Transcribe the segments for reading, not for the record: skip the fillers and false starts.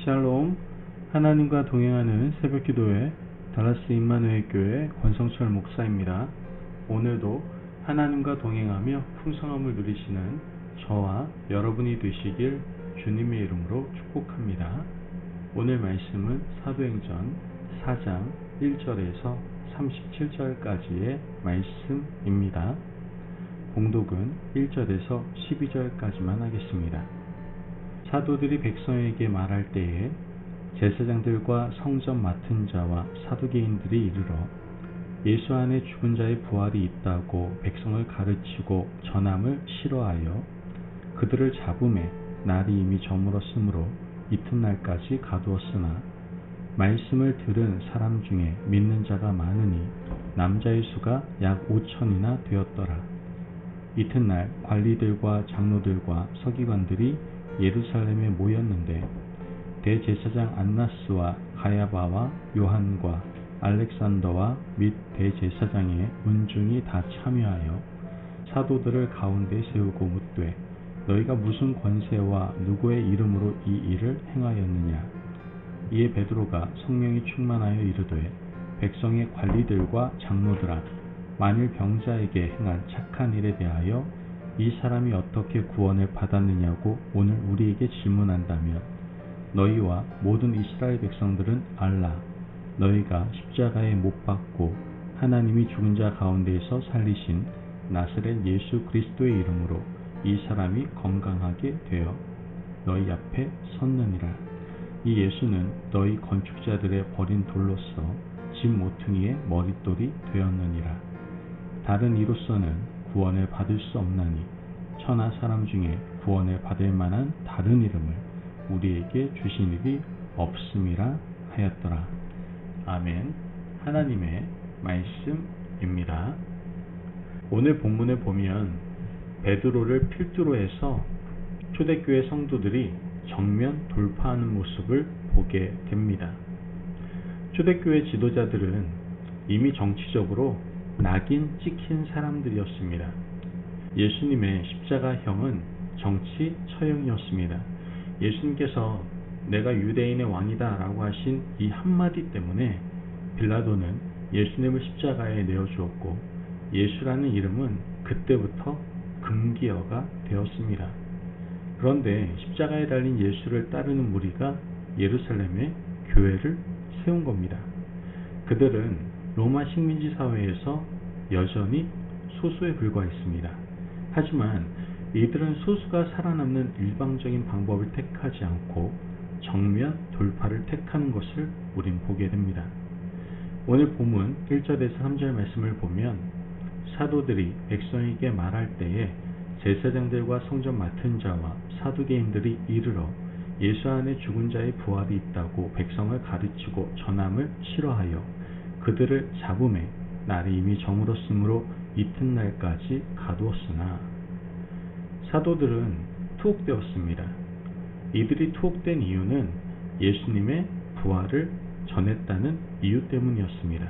샬롬. 하나님과 동행하는 새벽기도회 달라스 임마누엘 교회 권성철 목사입니다. 오늘도 하나님과 동행하며 풍성함을 누리시는 저와 여러분이 되시길 주님의 이름으로 축복합니다. 오늘 말씀은 사도행전 4장 1절에서 37절까지의 말씀입니다. 봉독은 1절에서 12절까지만 하겠습니다. 사도들이 백성에게 말할 때에 제사장들과 성전 맡은 자와 사두개인들이 이르러 예수 안에 죽은 자의 부활이 있다고 백성을 가르치고 전함을 싫어하여 그들을 잡음에 날이 이미 저물었으므로 이튿날까지 가두었으나 말씀을 들은 사람 중에 믿는 자가 많으니 남자의 수가 약 5천이나 되었더라. 이튿날 관리들과 장로들과 서기관들이 예루살렘에 모였는데 대제사장 안나스와 가야바와 요한과 알렉산더와 및 대제사장의 문중이 다 참여하여 사도들을 가운데 세우고 묻되 너희가 무슨 권세와 누구의 이름으로 이 일을 행하였느냐. 이에 베드로가 성령이 충만하여 이르되 백성의 관리들과 장로들아, 만일 병자에게 행한 착한 일에 대하여 이 사람이 어떻게 구원을 받았느냐고 오늘 우리에게 질문한다면 너희와 모든 이스라엘 백성들은 알라. 너희가 십자가에 못 박고 하나님이 죽은 자 가운데에서 살리신 나사렛 예수 그리스도의 이름으로 이 사람이 건강하게 되어 너희 앞에 섰느니라. 이 예수는 너희 건축자들의 버린 돌로서 집 모퉁이의 머릿돌이 되었느니라. 다른 이로서는 구원을 받을 수 없나니 천하 사람 중에 구원을 받을 만한 다른 이름을 우리에게 주신 일이 없음이라 하였더라. 아멘. 하나님의 말씀입니다. 오늘 본문을 보면 베드로를 필두로 해서 초대교회 성도들이 정면 돌파하는 모습을 보게 됩니다. 초대교회 지도자들은 이미 정치적으로 낙인 찍힌 사람들이었습니다. 예수님의 십자가형은 정치 처형이었습니다. 예수님께서 내가 유대인의 왕이다 라고 하신 이 한마디 때문에 빌라도는 예수님을 십자가에 내어주었고 예수라는 이름은 그때부터 금기어가 되었습니다. 그런데 십자가에 달린 예수를 따르는 무리가 예루살렘에 교회를 세운 겁니다. 그들은 로마 식민지 사회에서 여전히 소수에 불과했습니다. 하지만 이들은 소수가 살아남는 일방적인 방법을 택하지 않고 정면 돌파를 택하는 것을 우린 보게 됩니다. 오늘 본문 1절에서 3절 말씀을 보면 사도들이 백성에게 말할 때에 제사장들과 성전 맡은 자와 사두개인들이 이르러 예수 안에 죽은 자의 부활이 있다고 백성을 가르치고 전함을 싫어하여 그들을 잡음에 날이 이미 저물었으므로 이튿날까지 가두었으나 사도들은 투옥되었습니다. 이들이 투옥된 이유는 예수님의 부활을 전했다는 이유 때문이었습니다.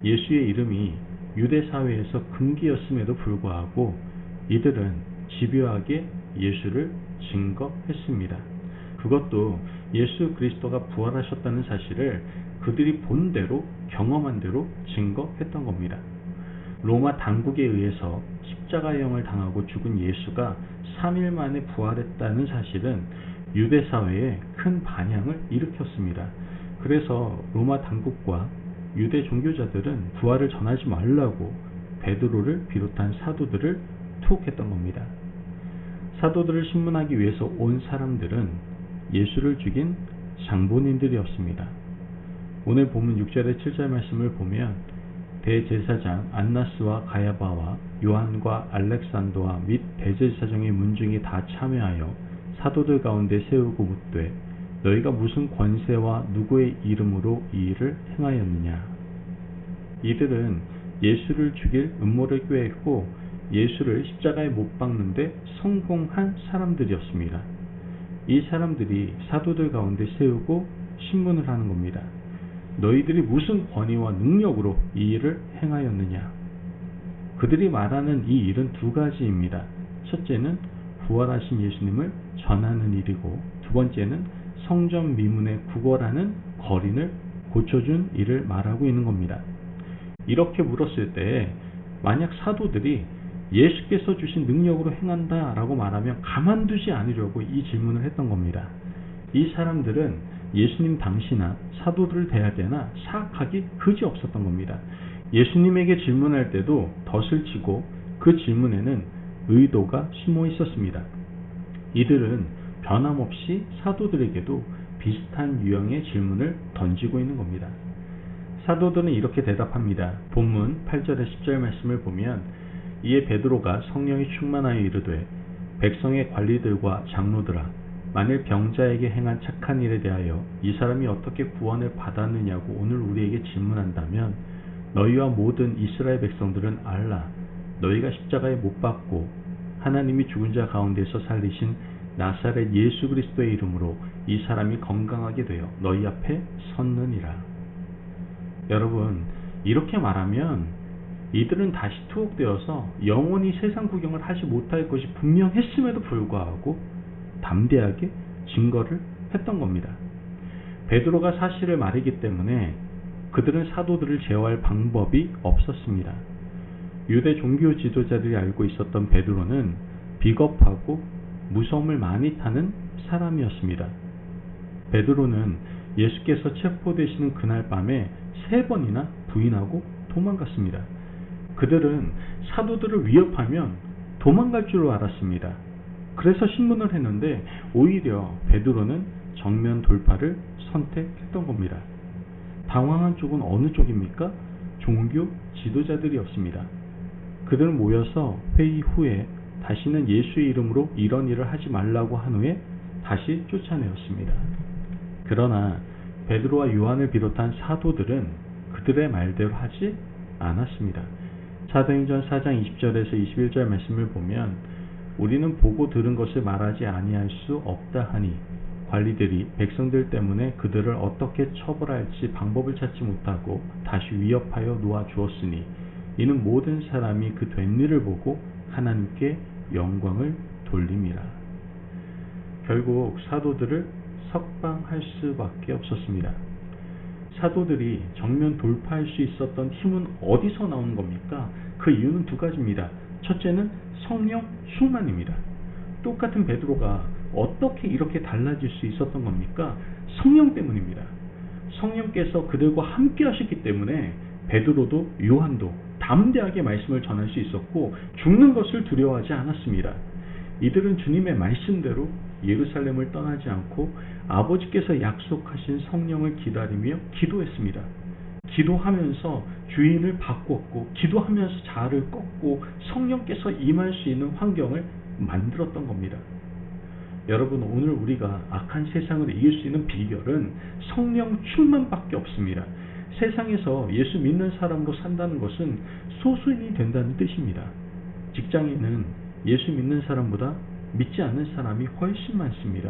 예수의 이름이 유대 사회에서 금기였음에도 불구하고 이들은 집요하게 예수를 증거했습니다. 그것도 예수 그리스도가 부활하셨다는 사실을 그들이 본 대로 경험한 대로 증거했던 겁니다. 로마 당국에 의해서 십자가형을 당하고 죽은 예수가 3일 만에 부활했다는 사실은 유대 사회에 큰 반향을 일으켰습니다. 그래서 로마 당국과 유대 종교자들은 부활을 전하지 말라고 베드로를 비롯한 사도들을 투옥했던 겁니다. 사도들을 신문하기 위해서 온 사람들은 예수를 죽인 장본인들이었습니다. 오늘 본문 6절에 7절 말씀을 보면 대제사장 안나스와 가야바와 요한과 알렉산더와 및 대제사장의 문중이 다 참여하여 사도들 가운데 세우고 묻되 너희가 무슨 권세와 누구의 이름으로 이 일을 행하였느냐. 이들은 예수를 죽일 음모를 꾀했고 예수를 십자가에 못 박는데 성공한 사람들이었습니다. 이 사람들이 사도들 가운데 세우고 신문을 하는 겁니다. 너희들이 무슨 권위와 능력으로 이 일을 행하였느냐. 그들이 말하는 이 일은 두 가지입니다. 첫째는 부활하신 예수님을 전하는 일이고 두 번째는 성전 미문에 구걸하는 거린을 고쳐준 일을 말하고 있는 겁니다. 이렇게 물었을 때 만약 사도들이 예수께서 주신 능력으로 행한다 라고 말하면 가만두지 않으려고 이 질문을 했던 겁니다. 이 사람들은 예수님 당시나 사도들을 대할 때나 사악하기 그지없었던 겁니다. 예수님에게 질문할 때도 덫을 치고 그 질문에는 의도가 숨어 있었습니다. 이들은 변함없이 사도들에게도 비슷한 유형의 질문을 던지고 있는 겁니다. 사도들은 이렇게 대답합니다. 본문 8절에 10절 말씀을 보면 이에 베드로가 성령이 충만하여 이르되 백성의 관리들과 장로들아 만일 병자에게 행한 착한 일에 대하여 이 사람이 어떻게 구원을 받았느냐고 오늘 우리에게 질문한다면 너희와 모든 이스라엘 백성들은 알라 너희가 십자가에 못 박고 하나님이 죽은 자 가운데서 살리신 나사렛 예수 그리스도의 이름으로 이 사람이 건강하게 되어 너희 앞에 섰느니라. 여러분, 이렇게 말하면 이들은 다시 투옥되어서 영원히 세상 구경을 하지 못할 것이 분명했음에도 불구하고 담대하게 증거를 했던 겁니다. 베드로가 사실을 말했기 때문에 그들은 사도들을 제어할 방법이 없었습니다. 유대 종교 지도자들이 알고 있었던 베드로는 비겁하고 무서움을 많이 타는 사람이었습니다. 베드로는 예수께서 체포되시는 그날 밤에 3번이나 부인하고 도망갔습니다. 그들은 사도들을 위협하면 도망갈 줄 알았습니다. 그래서 신문을 했는데 오히려 베드로는 정면 돌파를 선택했던 겁니다. 당황한 쪽은 어느 쪽입니까? 종교 지도자들이었습니다. 그들은 모여서 회의 후에 다시는 예수의 이름으로 이런 일을 하지 말라고 한 후에 다시 쫓아내었습니다. 그러나 베드로와 요한을 비롯한 사도들은 그들의 말대로 하지 않았습니다. 사도행전 4장 20절에서 21절 말씀을 보면 우리는 보고 들은 것을 말하지 아니할 수 없다 하니 관리들이 백성들 때문에 그들을 어떻게 처벌할지 방법을 찾지 못하고 다시 위협하여 놓아 주었으니 이는 모든 사람이 그 된 일을 보고 하나님께 영광을 돌림이라. 결국 사도들을 석방할 수밖에 없었습니다. 사도들이 정면 돌파할 수 있었던 힘은 어디서 나오는 겁니까? 그 이유는 2가지입니다. 첫째는 성령 충만입니다. 똑같은 베드로가 어떻게 이렇게 달라질 수 있었던 겁니까? 성령 때문입니다. 성령께서 그들과 함께 하셨기 때문에 베드로도 요한도 담대하게 말씀을 전할 수 있었고 죽는 것을 두려워하지 않았습니다. 이들은 주님의 말씀대로 예루살렘을 떠나지 않고 아버지께서 약속하신 성령을 기다리며 기도했습니다. 기도하면서 주인을 바꿨고 기도하면서 자아를 꺾고 성령께서 임할 수 있는 환경을 만들었던 겁니다. 여러분, 오늘 우리가 악한 세상을 이길 수 있는 비결은 성령 충만밖에 없습니다. 세상에서 예수 믿는 사람으로 산다는 것은 소수인이 된다는 뜻입니다. 직장에는 예수 믿는 사람보다 믿지 않는 사람이 훨씬 많습니다.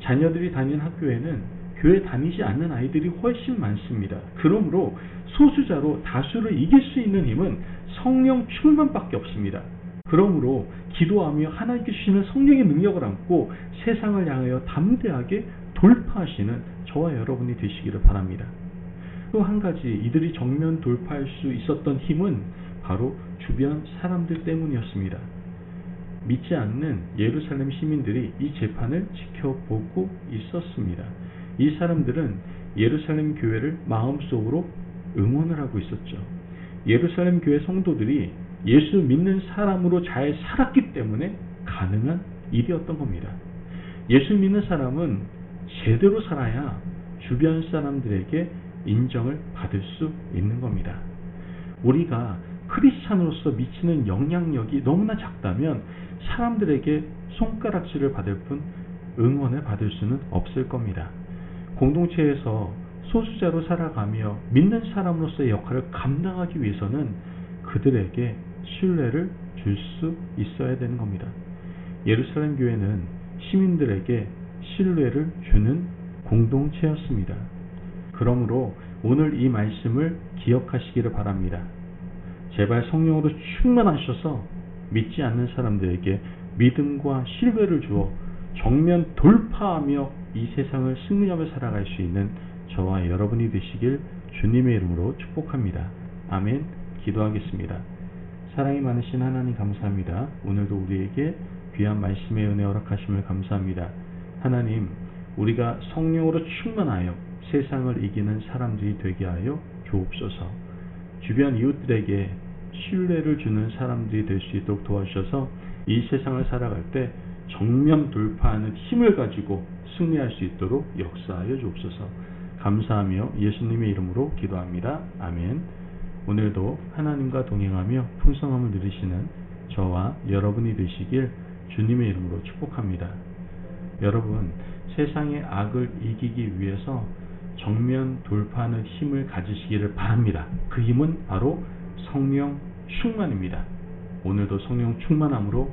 자녀들이 다니는 학교에는 교회 다니지 않는 아이들이 훨씬 많습니다. 그러므로 소수자로 다수를 이길 수 있는 힘은 성령 충만밖에 없습니다. 그러므로 기도하며 하나님께 주시는 성령의 능력을 안고 세상을 향하여 담대하게 돌파하시는 저와 여러분이 되시기를 바랍니다. 또 한 가지, 이들이 정면 돌파할 수 있었던 힘은 바로 주변 사람들 때문이었습니다. 믿지 않는 예루살렘 시민들이 이 재판을 지켜보고 있었습니다. 이 사람들은 예루살렘 교회를 마음속으로 응원을 하고 있었죠. 예루살렘 교회 성도들이 예수 믿는 사람으로 잘 살았기 때문에 가능한 일이었던 겁니다. 예수 믿는 사람은 제대로 살아야 주변 사람들에게 인정을 받을 수 있는 겁니다. 우리가 크리스찬으로서 미치는 영향력이 너무나 작다면 사람들에게 손가락질을 받을 뿐 응원을 받을 수는 없을 겁니다. 공동체에서 소수자로 살아가며 믿는 사람으로서의 역할을 감당하기 위해서는 그들에게 신뢰를 줄 수 있어야 되는 겁니다. 예루살렘 교회는 시민들에게 신뢰를 주는 공동체였습니다. 그러므로 오늘 이 말씀을 기억하시기를 바랍니다. 제발 성령으로 충만하셔서 믿지 않는 사람들에게 믿음과 신뢰를 주어 정면 돌파하며 이 세상을 승리하며 살아갈 수 있는 저와 여러분이 되시길 주님의 이름으로 축복합니다. 아멘. 기도하겠습니다. 사랑이 많으신 하나님 감사합니다. 오늘도 우리에게 귀한 말씀의 은혜 허락하심을 감사합니다. 하나님, 우리가 성령으로 충만하여 세상을 이기는 사람들이 되게 하여 주옵소서. 주변 이웃들에게 신뢰를 주는 사람들이 될 수 있도록 도와주셔서 이 세상을 살아갈 때 정면 돌파하는 힘을 가지고 승리할 수 있도록 역사하여 주옵소서. 감사하며 예수님의 이름으로 기도합니다. 아멘. 오늘도 하나님과 동행하며 풍성함을 누리시는 저와 여러분이 되시길 주님의 이름으로 축복합니다. 여러분, 세상의 악을 이기기 위해서 정면 돌파하는 힘을 가지시기를 바랍니다. 그 힘은 바로 성령 충만입니다. 오늘도 성령 충만함으로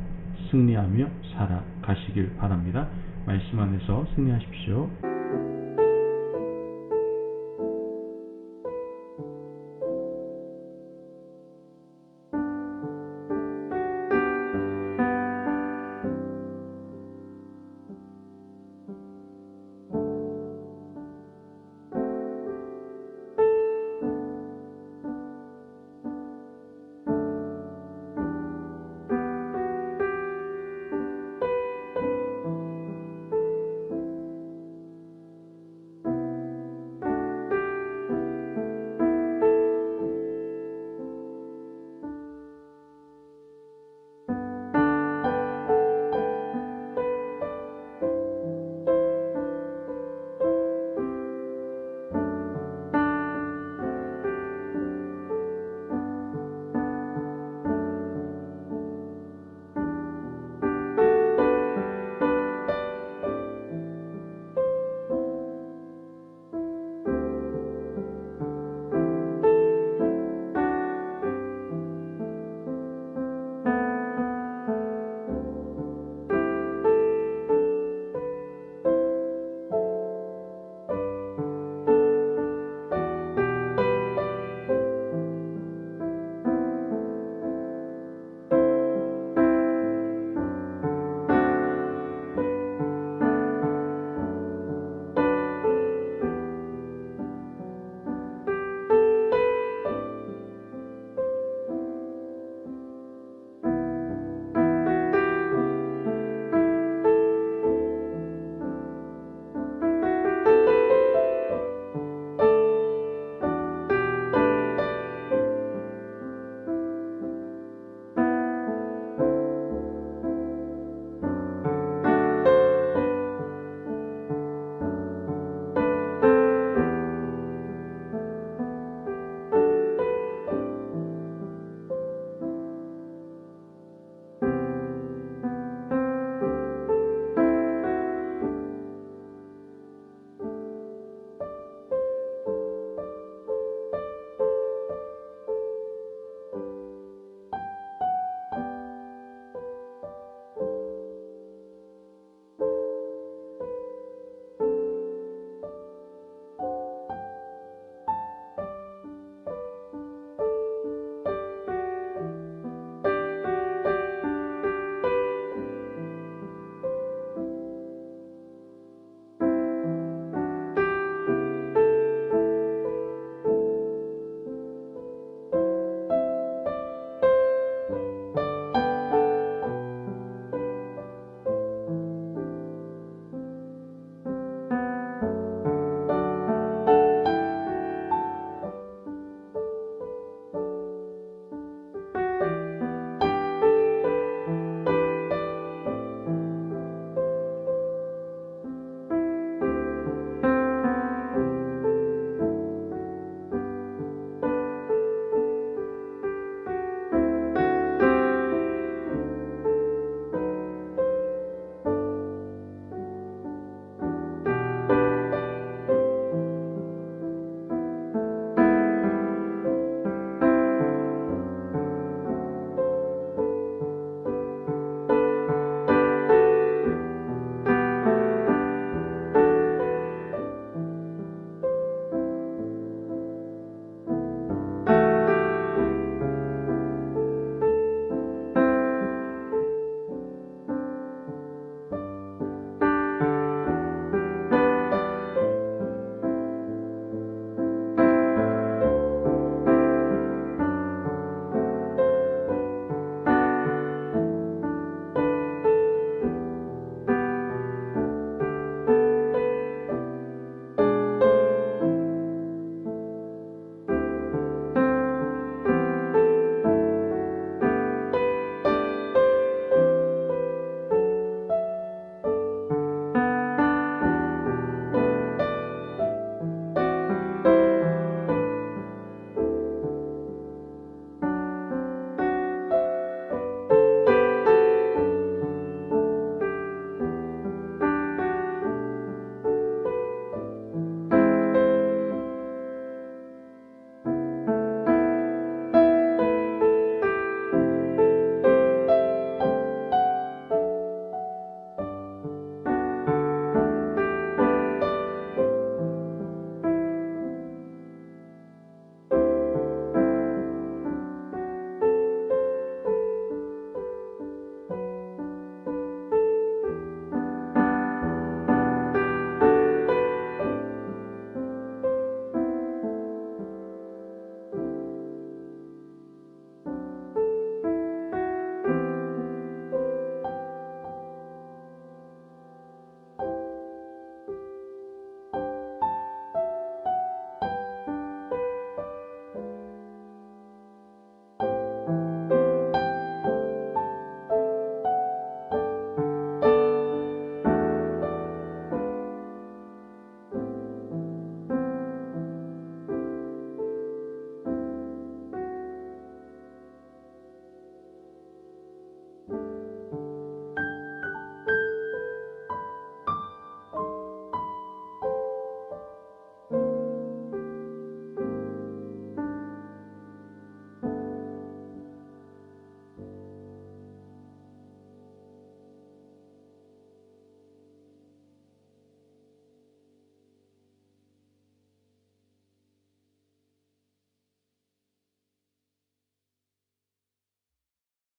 승리하며 살아가시길 바랍니다. 말씀 안에서 승리하십시오.